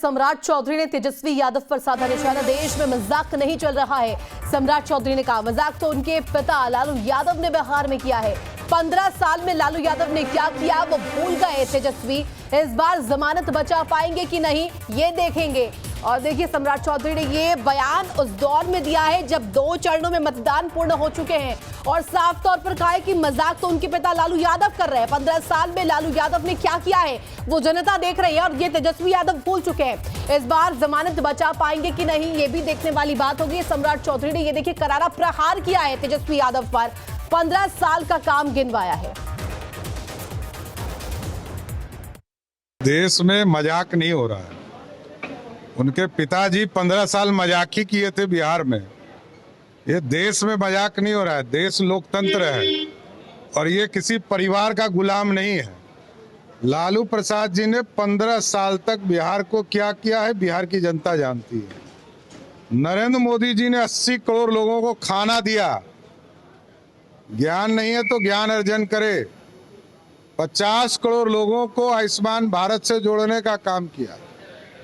सम्राट चौधरी ने तेजस्वी यादव पर साधा निशाना। देश में मजाक नहीं चल रहा है, सम्राट चौधरी ने कहा। मजाक तो उनके पिता लालू यादव ने बिहार में किया है। 15 साल में लालू यादव ने क्या किया वो भूल गए तेजस्वी। इस बार जमानत बचा पाएंगे कि नहीं ये देखेंगे। और देखिए, सम्राट चौधरी ने ये बयान उस दौर में दिया है जब 2 चरणों में मतदान पूर्ण हो चुके हैं और साफ तौर पर कहा है कि मजाक तो उनके पिता लालू यादव कर रहे हैं। 15 साल में लालू यादव ने क्या किया है वो जनता देख रही है और ये तेजस्वी यादव भूल चुके हैं। इस बार जमानत बचा पाएंगे कि नहीं ये भी देखने वाली बात होगी। सम्राट चौधरी ने ये देखिए करारा प्रहार किया है तेजस्वी यादव पर। 15 साल का काम गिनवाया है। देश में मजाक नहीं हो रहा है। उनके पिताजी 15 साल मजाक ही किए थे बिहार में। ये देश में मजाक नहीं हो रहा है। देश लोकतंत्र है और ये किसी परिवार का गुलाम नहीं है। लालू प्रसाद जी ने 15 साल तक बिहार को क्या किया है बिहार की जनता जानती है। नरेंद्र मोदी जी ने 80 करोड़ लोगों को खाना दिया। ज्ञान नहीं है तो ज्ञान अर्जन करे। 50 करोड़ लोगों को आयुष्मान भारत से जोड़ने का काम किया।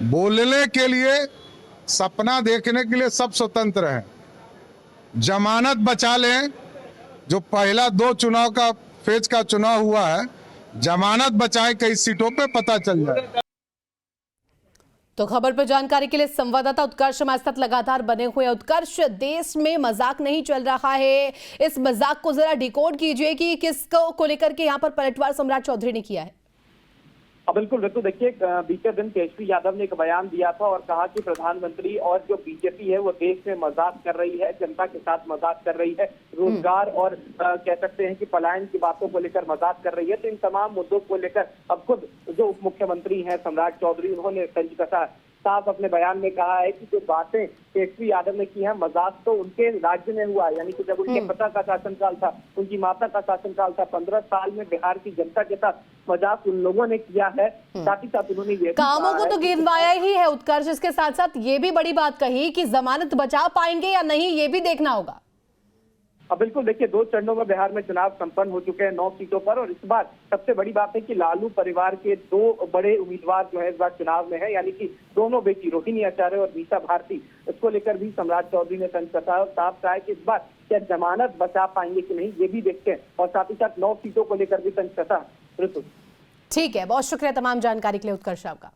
बोलने के लिए, सपना देखने के लिए सब स्वतंत्र हैं। जमानत बचा लें। जो पहला 2 चुनाव का फेज का चुनाव हुआ है, जमानत बचाए कई सीटों पे पता चल जाए। तो खबर पर जानकारी के लिए संवाददाता उत्कर्ष हमारे साथ लगातार बने हुए हैं। उत्कर्ष, देश में मजाक नहीं चल रहा है, इस मजाक को जरा डिकोड कीजिए कि किसको लेकर के यहाँ पर पलटवार सम्राट चौधरी ने किया है। बिल्कुल ऋतु, देखिए बीते दिन तेजस्वी यादव ने एक बयान दिया था और कहा कि प्रधानमंत्री और जो बीजेपी है वो देश में मजाक कर रही है, जनता के साथ मजाक कर रही है, रोजगार और कह सकते हैं कि पलायन की बातों को लेकर मजाक कर रही है। तो इन तमाम मुद्दों को लेकर अब खुद जो उप मुख्यमंत्री हैं सम्राट चौधरी, उन्होंने तंज कसा। साफ अपने बयान में कहा है कि जो बातें तेजस्वी यादव ने की है, मजाक तो उनके राज्य में हुआ, यानी कि जब उनके पिता का शासनकाल था, उनकी माता का शासनकाल था। 15 साल में बिहार की जनता के साथ मजाक उन लोगों ने किया है। साथ ही साथ उन्होंने ये कामों को तो गिनवाया ही है उत्कर्ष। इसके साथ साथ ये भी बड़ी बात कही कि जमानत बचा पाएंगे या नहीं ये भी देखना होगा। अब बिल्कुल देखिए, 2 चरणों में बिहार में चुनाव संपन्न हो चुके हैं 9 सीटों पर। और इस बार सबसे बड़ी बात है कि लालू परिवार के 2 बड़े उम्मीदवार जो है इस बार चुनाव में है, यानी कि दोनों बेटी रोहिणी आचार्य और मीसा भारती। इसको लेकर भी सम्राट चौधरी ने तंज कसा और साफ कहा है कि इस बार क्या जमानत बचा पाएंगे कि नहीं ये भी देखते हैं। और साथ ही साथ 9 सीटों को लेकर भी तंज कसा। ऋतु, ठीक है, बहुत शुक्रिया तमाम जानकारी के लिए उत्कर्ष आपका।